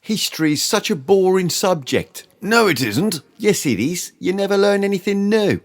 History is such a boring subject. No, it isn't. Yes, it is. You never learn anything new.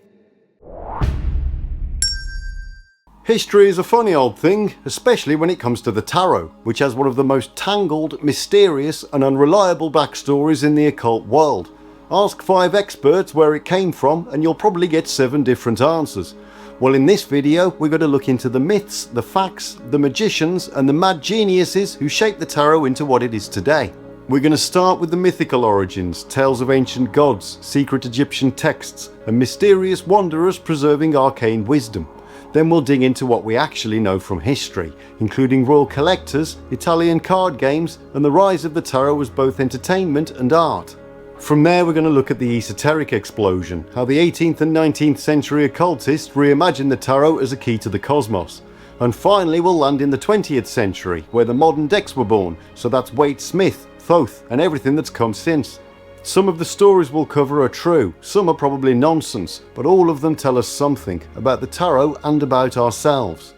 History is a funny old thing, especially when it comes to the tarot, which has one of the most tangled, mysterious and unreliable backstories in the occult world. Ask 5 experts where it came from and you'll probably get 7 different answers. Well, in this video we're going to look into the myths, the facts, the magicians and the mad geniuses who shaped the tarot into what it is today. We're going to start with the mythical origins, tales of ancient gods, secret Egyptian texts and mysterious wanderers preserving arcane wisdom. Then we'll dig into what we actually know from history, including royal collectors, Italian card games and the rise of the tarot as both entertainment and art. From there we're going to look at the esoteric explosion, how the 18th and 19th century occultists reimagined the tarot as a key to the cosmos. And finally we'll land in the 20th century, where the modern decks were born, so that's Waite Smith, Thoth and everything that's come since. Some of the stories we'll cover are true, some are probably nonsense, but all of them tell us something about the tarot and about ourselves.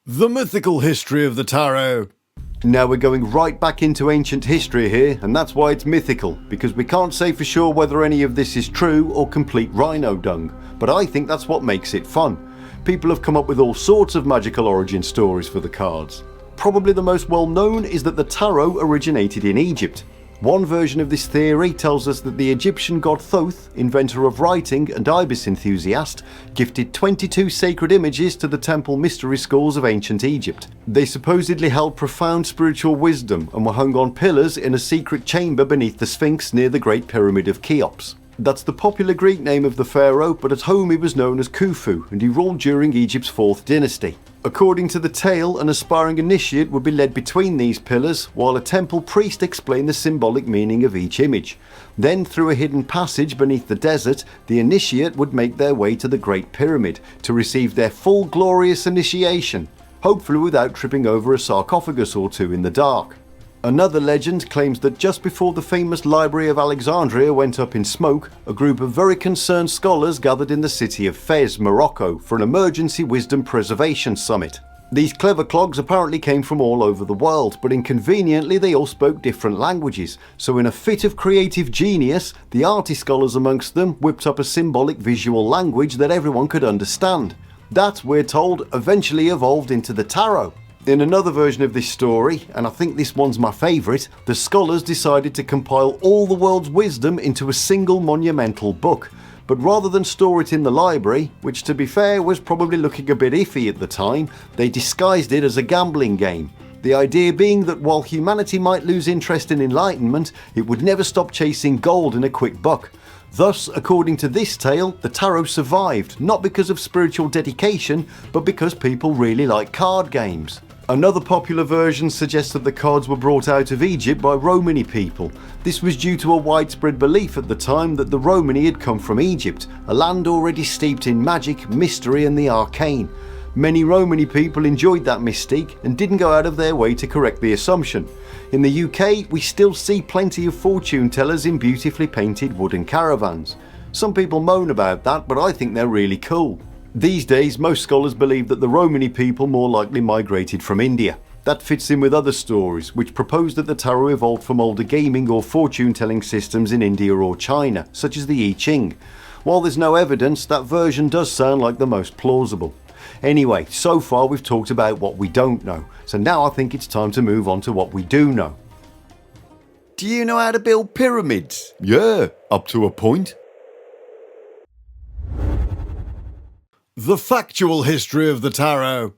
The mythical history of the tarot. Now we're going right back into ancient history here, and that's why it's mythical, because we can't say for sure whether any of this is true or complete rhino dung, but I think that's what makes it fun. People have come up with all sorts of magical origin stories for the cards. Probably the most well known is that the tarot originated in Egypt. One version of this theory tells us that the Egyptian god Thoth, inventor of writing and ibis enthusiast, gifted 22 sacred images to the temple mystery schools of ancient Egypt. They supposedly held profound spiritual wisdom and were hung on pillars in a secret chamber beneath the Sphinx near the Great Pyramid of Cheops. That's the popular Greek name of the pharaoh, but at home he was known as Khufu and he ruled during Egypt's 4th dynasty. According to the tale, an aspiring initiate would be led between these pillars while a temple priest explained the symbolic meaning of each image. Then, through a hidden passage beneath the desert, the initiate would make their way to the Great Pyramid to receive their full glorious initiation, hopefully without tripping over a sarcophagus or two in the dark. Another legend claims that just before the famous Library of Alexandria went up in smoke, a group of very concerned scholars gathered in the city of Fez, Morocco for an emergency wisdom preservation summit. These clever clogs apparently came from all over the world, but inconveniently they all spoke different languages, so in a fit of creative genius, the arty scholars amongst them whipped up a symbolic visual language that everyone could understand. That, we're told, eventually evolved into the tarot. In another version of this story, and I think this one's my favourite, the scholars decided to compile all the world's wisdom into a single monumental book. But rather than store it in the library, which to be fair was probably looking a bit iffy at the time, they disguised it as a gambling game. The idea being that while humanity might lose interest in enlightenment, it would never stop chasing gold and a quick buck. Thus, according to this tale, the tarot survived, not because of spiritual dedication, but because people really like card games. Another popular version suggests that the cards were brought out of Egypt by Romani people. This was due to a widespread belief at the time that the Romani had come from Egypt, a land already steeped in magic, mystery and the arcane. Many Romani people enjoyed that mystique and didn't go out of their way to correct the assumption. In the UK, we still see plenty of fortune tellers in beautifully painted wooden caravans. Some people moan about that, but I think they're really cool. These days, most scholars believe that the Romani people more likely migrated from India. That fits in with other stories, which propose that the tarot evolved from older gaming or fortune-telling systems in India or China, such as the I Ching. While there's no evidence, that version does sound like the most plausible. Anyway, so far we've talked about what we don't know, so now I think it's time to move on to what we do know. Do you know how to build pyramids? Yeah, up to a point. The factual history of the tarot.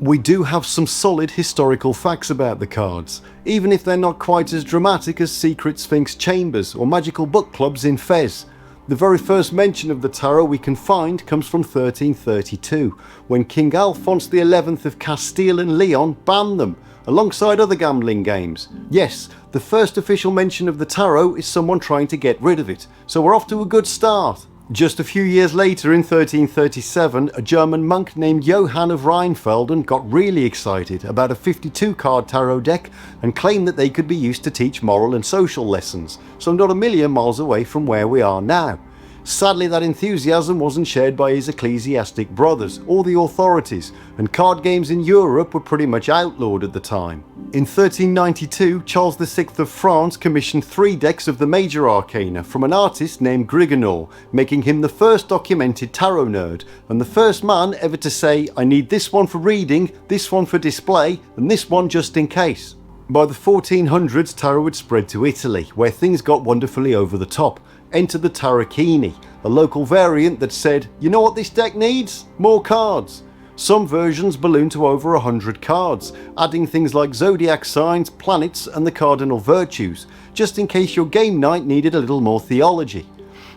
We do have some solid historical facts about the cards, even if they're not quite as dramatic as secret Sphinx chambers or magical book clubs in Fez. The very first mention of the tarot we can find comes from 1332, when King Alphonse XI of Castile and Leon banned them, alongside other gambling games. Yes, the first official mention of the tarot is someone trying to get rid of it, so we're off to a good start. Just a few years later, in 1337, a German monk named Johann of Rheinfelden got really excited about a 52-card tarot deck and claimed that they could be used to teach moral and social lessons, so not a million miles away from where we are now. Sadly, that enthusiasm wasn't shared by his ecclesiastic brothers or the authorities, and card games in Europe were pretty much outlawed at the time. In 1392, Charles VI of France commissioned 3 decks of the major arcana from an artist named Grigonor, making him the first documented tarot nerd, and the first man ever to say, "I need this one for reading, this one for display, and this one just in case." By the 1400s, tarot had spread to Italy, where things got wonderfully over the top. Enter the TAROCCHINI, a local variant that said, "You know what this deck needs? More cards." Some versions ballooned to over 100 cards, adding things like zodiac signs, planets and the cardinal virtues, just in case your game night needed a little more theology.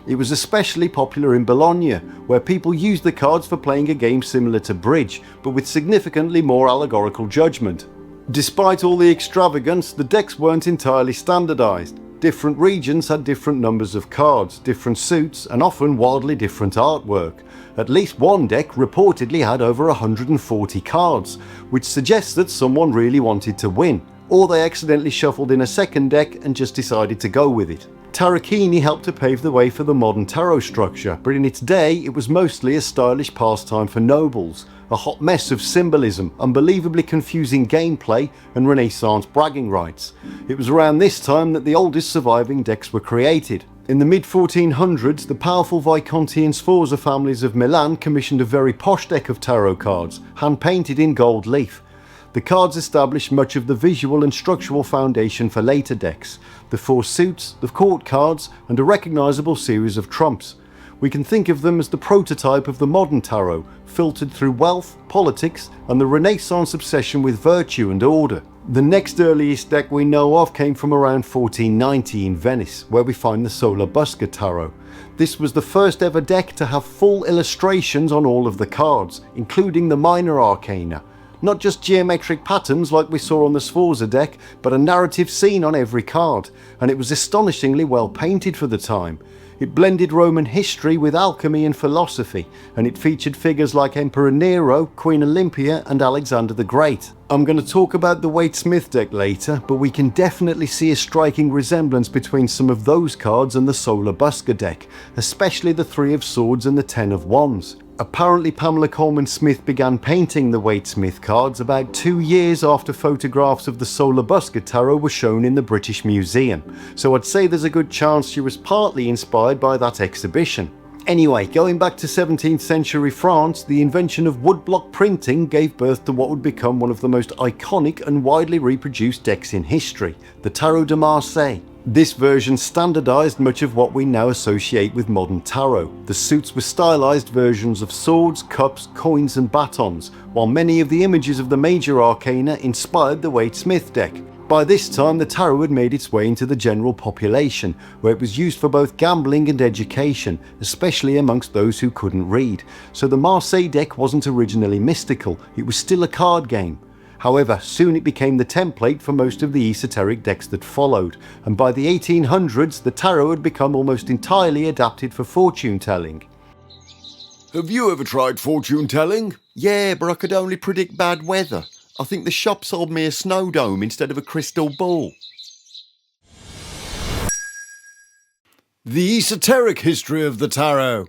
It was especially popular in Bologna, where people used the cards for playing a game similar to bridge, but with significantly more allegorical judgment. Despite all the extravagance, the decks weren't entirely standardised. Different regions had different numbers of cards, different suits, and often wildly different artwork. At least one deck reportedly had over 140 cards, which suggests that someone really wanted to win, or they accidentally shuffled in a second deck and just decided to go with it. TAROCCHINI helped to pave the way for the modern tarot structure, but in its day it was mostly a stylish pastime for nobles, a hot mess of symbolism, unbelievably confusing gameplay and Renaissance bragging rights. It was around this time that the oldest surviving decks were created. In the mid-1400s, the powerful Visconti and Sforza families of Milan commissioned a very posh deck of tarot cards, hand-painted in gold leaf. The cards established much of the visual and structural foundation for later decks, the 4 suits, the court cards, and a recognisable series of trumps. We can think of them as the prototype of the modern tarot, filtered through wealth, politics, and the Renaissance obsession with virtue and order. The next earliest deck we know of came from around 1490 in Venice, where we find the Solar Busca Tarot. This was the first ever deck to have full illustrations on all of the cards, including the minor arcana. Not just geometric patterns like we saw on the Sforza deck, but a narrative scene on every card, and it was astonishingly well painted for the time. It blended Roman history with alchemy and philosophy, and it featured figures like Emperor Nero, Queen Olympia and Alexander the Great. I'm going to talk about the Waite Smith deck later, but we can definitely see a striking resemblance between some of those cards and the Solar Busca deck, especially the 3 of Swords and the 10 of Wands. Apparently Pamela Coleman Smith began painting the Waite Smith cards about 2 years after photographs of the Solar Busca Tarot were shown in the British Museum, so I'd say there's a good chance she was partly inspired by that exhibition. Anyway, going back to 17th century France, the invention of woodblock printing gave birth to what would become one of the most iconic and widely reproduced decks in history, the Tarot de Marseille. This version standardised much of what we now associate with modern tarot. The suits were stylised versions of swords, cups, coins and batons, while many of the images of the major arcana inspired the Waite Smith deck. By this time the tarot had made its way into the general population, where it was used for both gambling and education, especially amongst those who couldn't read. So the Marseille deck wasn't originally mystical, it was still a card game. However, soon it became the template for most of the esoteric decks that followed, and by the 1800s the tarot had become almost entirely adapted for fortune telling. Have you ever tried fortune telling? Yeah, but I could only predict bad weather. I think the shop sold me a snow dome instead of a crystal ball. The Esoteric History of the Tarot.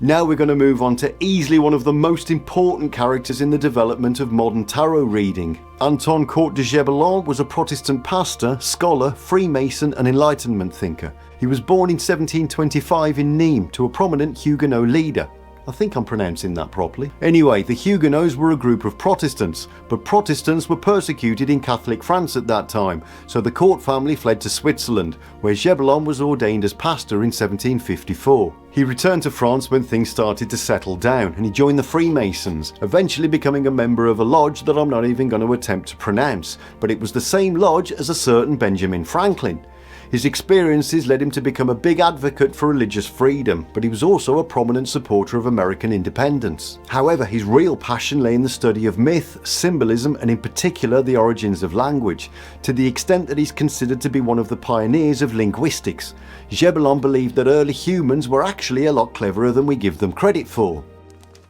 Now we're going to move on to easily one of the most important characters in the development of modern tarot reading. Anton Court de Gébelin was a Protestant pastor, scholar, Freemason and Enlightenment thinker. He was born in 1725 in Nîmes to a prominent Huguenot leader. I think I'm pronouncing that properly. Anyway, the Huguenots were a group of Protestants, but Protestants were persecuted in Catholic France at that time, so the court family fled to Switzerland, where Gébelin was ordained as pastor in 1754. He returned to France when things started to settle down, and he joined the Freemasons, eventually becoming a member of a lodge that I'm not even going to attempt to pronounce, but it was the same lodge as a certain Benjamin Franklin. His experiences led him to become a big advocate for religious freedom, but he was also a prominent supporter of American independence. However, his real passion lay in the study of myth, symbolism, and in particular the origins of language, to the extent that he's considered to be one of the pioneers of linguistics. Gébelin believed that early humans were actually a lot cleverer than we give them credit for.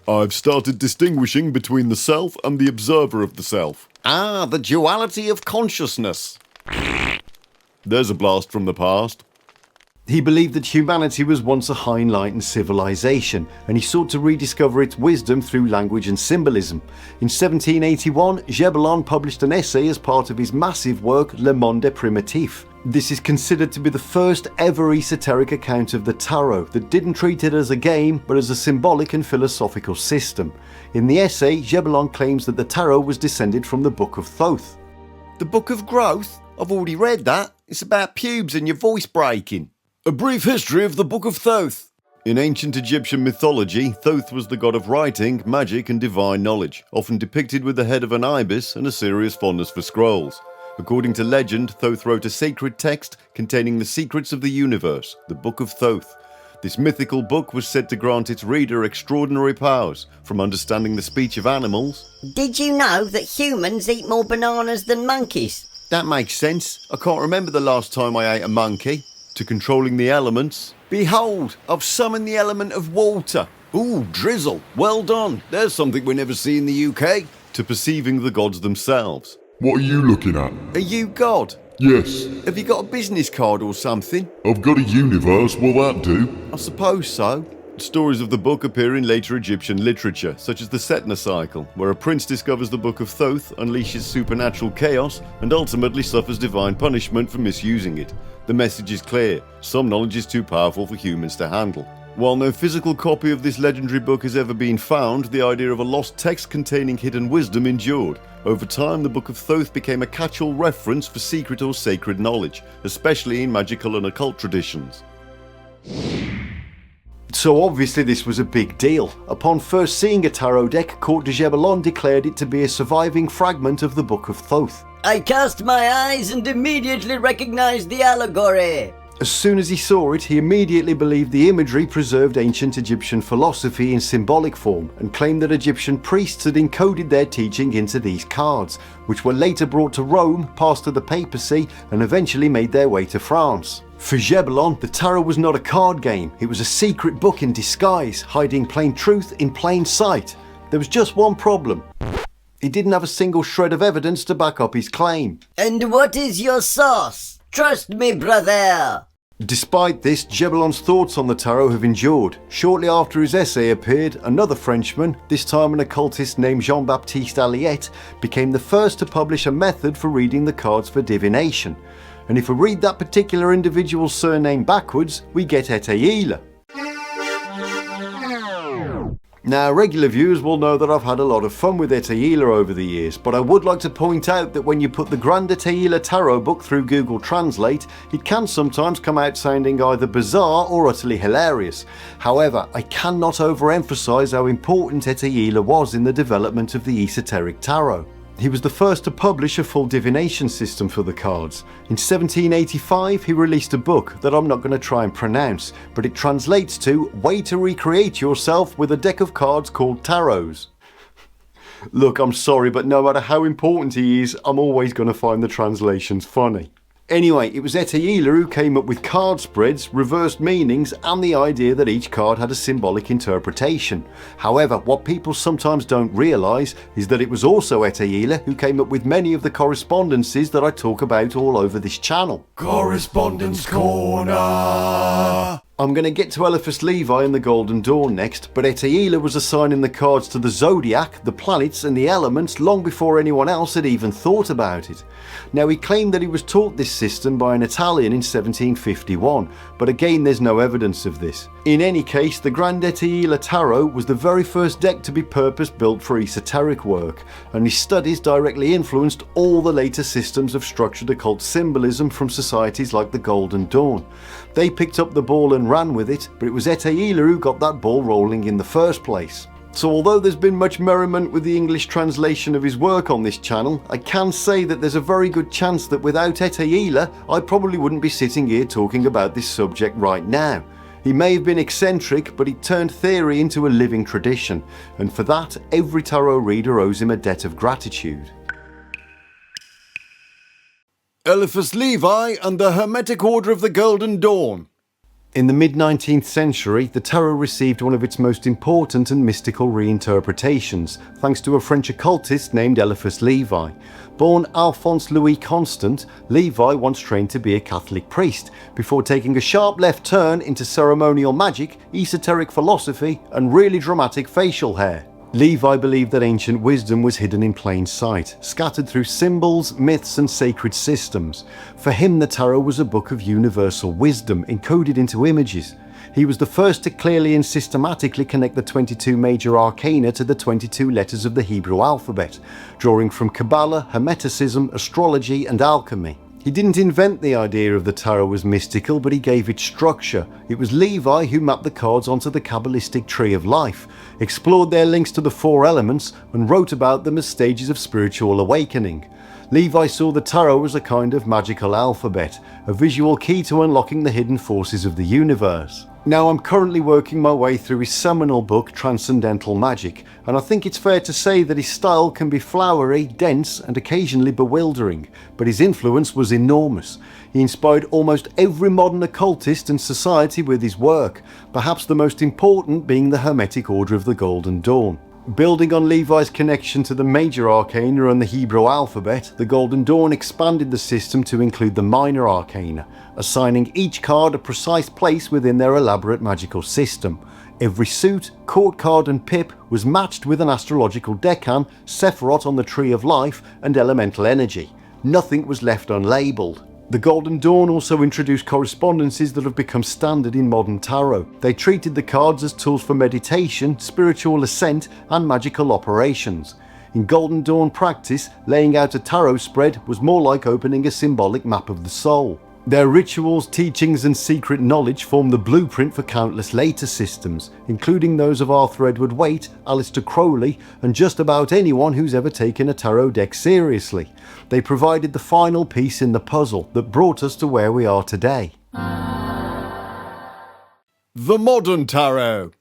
I've started distinguishing between the self and the observer of the self. Ah, the duality of consciousness. There's a blast from the past. He believed that humanity was once a high enlightened civilization, and he sought to rediscover its wisdom through language and symbolism. In 1781, Gébelin published an essay as part of his massive work Le Monde Primitif. This is considered to be the first ever esoteric account of the tarot that didn't treat it as a game but as a symbolic and philosophical system. In the essay, Gébelin claims that the tarot was descended from the Book of Thoth. The Book of Growth? I've already read that. It's about pubes and your voice breaking. A brief history of the Book of Thoth. In ancient Egyptian mythology, Thoth was the god of writing, magic and divine knowledge, often depicted with the head of an ibis and a serious fondness for scrolls. According to legend, Thoth wrote a sacred text containing the secrets of the universe, the Book of Thoth. This mythical book was said to grant its reader extraordinary powers, from understanding the speech of animals. Did you know that humans eat more bananas than monkeys? That makes sense. I can't remember the last time I ate a monkey. To controlling the elements. Behold, I've summoned the element of water. Ooh, drizzle. Well done. There's something we never see in the UK. To perceiving the gods themselves. What are you looking at? Are you God? Yes. Have you got a business card or something? I've got a universe, will that do? I suppose so. Stories of the book appear in later Egyptian literature, such as the Setna cycle, where a prince discovers the Book of Thoth, unleashes supernatural chaos, and ultimately suffers divine punishment for misusing it. The message is clear: some knowledge is too powerful for humans to handle. While no physical copy of this legendary book has ever been found, the idea of a lost text containing hidden wisdom endured. Over time, the Book of Thoth became a catch-all reference for secret or sacred knowledge, especially in magical and occult traditions. So obviously this was a big deal. Upon first seeing a tarot deck, Court de Gébelin declared it to be a surviving fragment of the Book of Thoth. I cast my eyes and immediately recognized the allegory. As soon as he saw it, he immediately believed the imagery preserved ancient Egyptian philosophy in symbolic form and claimed that Egyptian priests had encoded their teaching into these cards, which were later brought to Rome, passed to the papacy, and eventually made their way to France. For Gébelin, the tarot was not a card game, it was a secret book in disguise, hiding plain truth in plain sight. There was just one problem. He didn't have a single shred of evidence to back up his claim. And what is your sauce? Trust me, brother. Despite this, Gébelin's thoughts on the tarot have endured. Shortly after his essay appeared, another Frenchman, this time an occultist named Jean-Baptiste Alliette, became the first to publish a method for reading the cards for divination. And if we read that particular individual's surname backwards, we get Etteilla. Now, regular viewers will know that I've had a lot of fun with Etteilla over the years, but I would like to point out that when you put the Grand Etteilla Tarot book through Google Translate, it can sometimes come out sounding either bizarre or utterly hilarious. However, I cannot overemphasize how important Etteilla was in the development of the esoteric tarot. He was the first to publish a full divination system for the cards. In 1785, he released a book that I'm not going to try and pronounce, but it translates to Way to Recreate Yourself with a Deck of Cards Called Tarots. Look, I'm sorry, but no matter how important he is, I'm always going to find the translations funny. Anyway, it was Etteilla who came up with card spreads, reversed meanings, and the idea that each card had a symbolic interpretation. However, what people sometimes don't realise is that it was also Etteilla who came up with many of the correspondences that I talk about all over this channel. Correspondence Corner! I'm going to get to Éliphas Lévi and the Golden Dawn next, but Etteilla was assigning the cards to the zodiac, the planets and the elements long before anyone else had even thought about it. Now, he claimed that he was taught this system by an Italian in 1751, but again there's no evidence of this. In any case, the Grand Etteilla Tarot was the very first deck to be purpose-built for esoteric work, and his studies directly influenced all the later systems of structured occult symbolism from societies like the Golden Dawn. They picked up the ball and ran with it, but it was Etteilla who got that ball rolling in the first place. So although there's been much merriment with the English translation of his work on this channel, I can say that there's a very good chance that without Etteilla, I probably wouldn't be sitting here talking about this subject right now. He may have been eccentric, but he turned theory into a living tradition, and for that, every tarot reader owes him a debt of gratitude. Éliphas Lévi and the Hermetic Order of the Golden Dawn. In the mid-19th century, the tarot received one of its most important and mystical reinterpretations, thanks to a French occultist named Éliphas Lévi. Born Alphonse Louis Constant, Lévi once trained to be a Catholic priest, before taking a sharp left turn into ceremonial magic, esoteric philosophy, and really dramatic facial hair. Lévi believed that ancient wisdom was hidden in plain sight, scattered through symbols, myths and sacred systems. For him, the tarot was a book of universal wisdom encoded into images. He was the first to clearly and systematically connect the 22 major arcana to the 22 letters of the Hebrew alphabet, drawing from Kabbalah, Hermeticism, astrology and alchemy. He didn't invent the idea of the tarot as mystical, but he gave it structure. It was Lévi who mapped the cards onto the Kabbalistic tree of life, explored their links to the four elements, and wrote about them as stages of spiritual awakening. Lévi saw the tarot as a kind of magical alphabet, a visual key to unlocking the hidden forces of the universe. Now, I'm currently working my way through his seminal book, Transcendental Magic, and I think it's fair to say that his style can be flowery, dense, and occasionally bewildering, but his influence was enormous. He inspired almost every modern occultist and society with his work, perhaps the most important being the Hermetic Order of the Golden Dawn. Building on Lévi's connection to the major arcana and the Hebrew alphabet, the Golden Dawn expanded the system to include the minor arcana, assigning each card a precise place within their elaborate magical system. Every suit, court card and pip was matched with an astrological decan, Sephiroth on the Tree of Life, and elemental energy. Nothing was left unlabelled. The Golden Dawn also introduced correspondences that have become standard in modern tarot. They treated the cards as tools for meditation, spiritual ascent, and magical operations. In Golden Dawn practice, laying out a tarot spread was more like opening a symbolic map of the soul. Their rituals, teachings and secret knowledge form the blueprint for countless later systems, including those of Arthur Edward Waite, Aleister Crowley, and just about anyone who's ever taken a tarot deck seriously. They provided the final piece in the puzzle that brought us to where we are today. The modern tarot.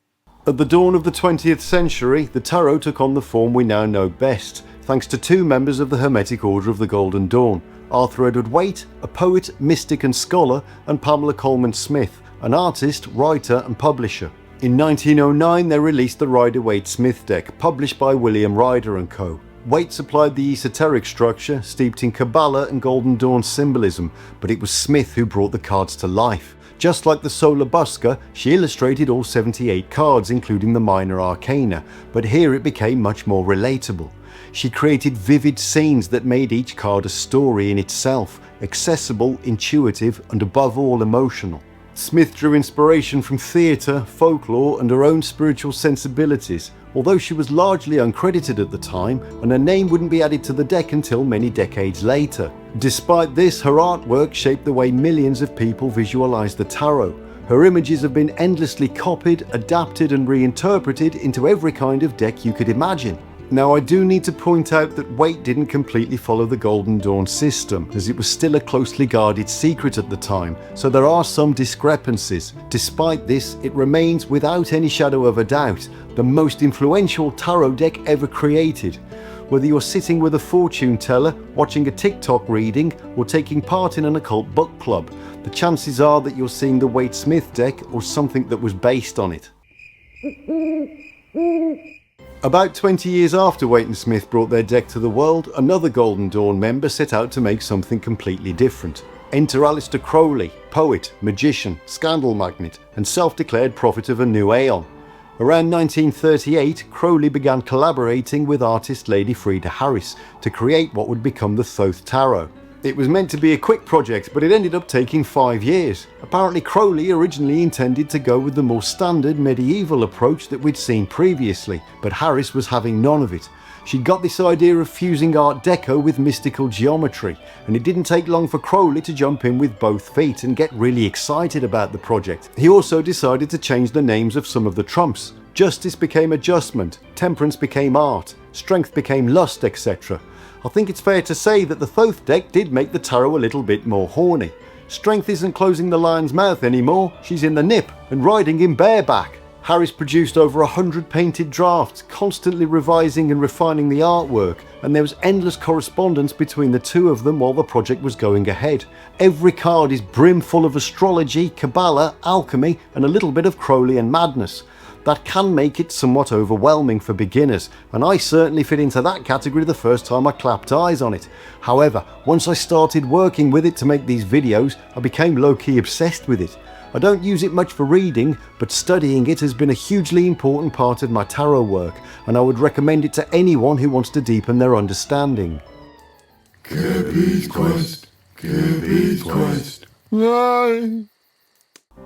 At the dawn of the 20th century, the tarot took on the form we now know best, thanks to two members of the Hermetic Order of the Golden Dawn, Arthur Edward Waite, a poet, mystic and scholar, and Pamela Colman Smith, an artist, writer and publisher. In 1909 they released the Rider-Waite-Smith deck, published by William Rider & Co. Waite supplied the esoteric structure, steeped in Kabbalah and Golden Dawn symbolism, but it was Smith who brought the cards to life. Just like the Solar Busker, she illustrated all 78 cards, including the minor arcana, but here it became much more relatable. She created vivid scenes that made each card a story in itself, accessible, intuitive, and above all emotional. Smith drew inspiration from theatre, folklore, and her own spiritual sensibilities, although she was largely uncredited at the time, and her name wouldn't be added to the deck until many decades later. Despite this, her artwork shaped the way millions of people visualize the tarot. Her images have been endlessly copied, adapted, and reinterpreted into every kind of deck you could imagine. Now, I do need to point out that Waite didn't completely follow the Golden Dawn system, as it was still a closely guarded secret at the time, so there are some discrepancies. Despite this, it remains without any shadow of a doubt the most influential tarot deck ever created. Whether you're sitting with a fortune teller, watching a TikTok reading, or taking part in an occult book club, the chances are that you're seeing the Waite-Smith deck or something that was based on it. About 20 years after Waite and Smith brought their deck to the world, another Golden Dawn member set out to make something completely different. Enter Aleister Crowley, poet, magician, scandal magnate, and self-declared prophet of a new aeon. Around 1938, Crowley began collaborating with artist Lady Frieda Harris to create what would become the Thoth Tarot. It was meant to be a quick project, but it ended up taking 5 years. Apparently Crowley originally intended to go with the more standard medieval approach that we'd seen previously, but Harris was having none of it. She got this idea of fusing Art Deco with mystical geometry, and it didn't take long for Crowley to jump in with both feet and get really excited about the project. He also decided to change the names of some of the trumps. Justice became adjustment, temperance became art, strength became lust, etc. I think it's fair to say that the Thoth deck did make the tarot a little bit more horny. Strength isn't closing the lion's mouth anymore, she's in the nip and riding him bareback. Harris produced over 100 painted drafts, constantly revising and refining the artwork, and there was endless correspondence between the two of them while the project was going ahead. Every card is brimful of astrology, Kabbalah, alchemy, and a little bit of Crowleyan madness. That can make it somewhat overwhelming for beginners, and I certainly fit into that category the first time I clapped eyes on it. However, once I started working with it to make these videos, I became low-key obsessed with it. I don't use it much for reading, but studying it has been a hugely important part of my tarot work, and I would recommend it to anyone who wants to deepen their understanding. Kirby's Quest. Kirby's Quest. No.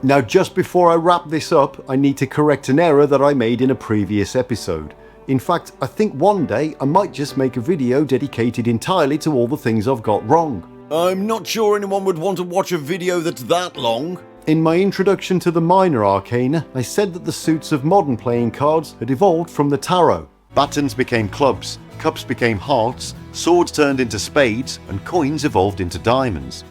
Now, just before I wrap this up, I need to correct an error that I made in a previous episode. In fact, I think one day I might just make a video dedicated entirely to all the things I've got wrong. I'm not sure anyone would want to watch a video that's that long. In my introduction to the minor arcana, I said that the suits of modern playing cards had evolved from the tarot. Batons became clubs, cups became hearts, swords turned into spades, and coins evolved into diamonds.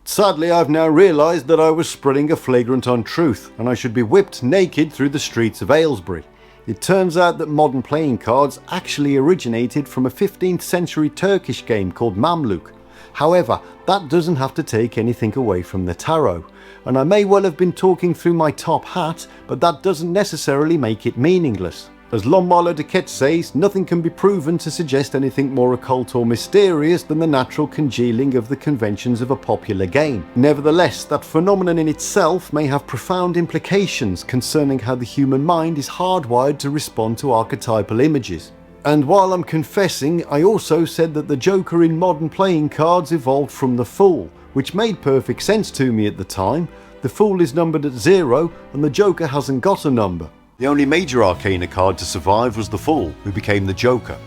Sadly, I've now realised that I was spreading a flagrant untruth, and I should be whipped naked through the streets of Aylesbury. It turns out that modern playing cards actually originated from a 15th century Turkish game called Mamluk. However, that doesn't have to take anything away from the tarot, and I may well have been talking through my top hat, but that doesn't necessarily make it meaningless. As L'Homme de Quête says, nothing can be proven to suggest anything more occult or mysterious than the natural congealing of the conventions of a popular game. Nevertheless, that phenomenon in itself may have profound implications concerning how the human mind is hardwired to respond to archetypal images. And while I'm confessing, I also said that the Joker in modern playing cards evolved from the Fool, which made perfect sense to me at the time. The Fool is numbered at 0 and the Joker hasn't got a number. The only major arcana card to survive was the Fool, who became the Joker.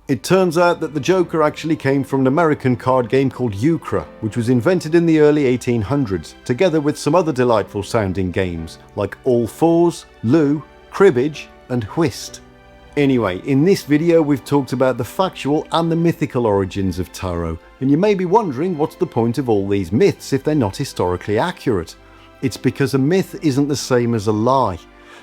It turns out that the Joker actually came from an American card game called Euchre, which was invented in the early 1800s, together with some other delightful sounding games, like All Fours, Loo, Cribbage, and Whist. Anyway, in this video we've talked about the factual and the mythical origins of tarot, and you may be wondering what's the point of all these myths if they're not historically accurate. It's because a myth isn't the same as a lie.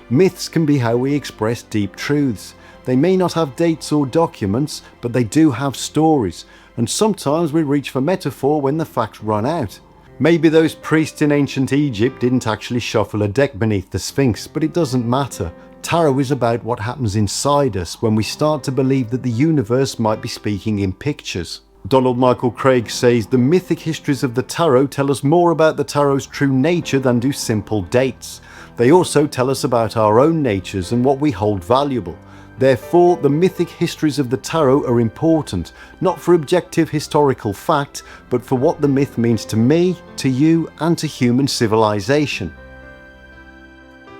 Myths can be how we express deep truths. They may not have dates or documents, but they do have stories, and sometimes we reach for metaphor when the facts run out. Maybe those priests in ancient Egypt didn't actually shuffle a deck beneath the Sphinx, but it doesn't matter. Tarot is about what happens inside us when we start to believe that the universe might be speaking in pictures. Donald Michael Craig says the mythic histories of the tarot tell us more about the tarot's true nature than do simple dates. They also tell us about our own natures and what we hold valuable. Therefore, the mythic histories of the tarot are important, not for objective historical fact, but for what the myth means to me, to you, and to human civilization.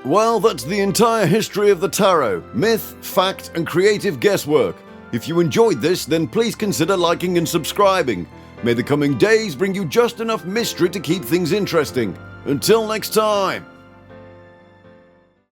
Well, that's the entire history of the tarot. Myth, fact, and creative guesswork. If you enjoyed this, then please consider liking and subscribing. May the coming days bring you just enough mystery to keep things interesting. Until next time.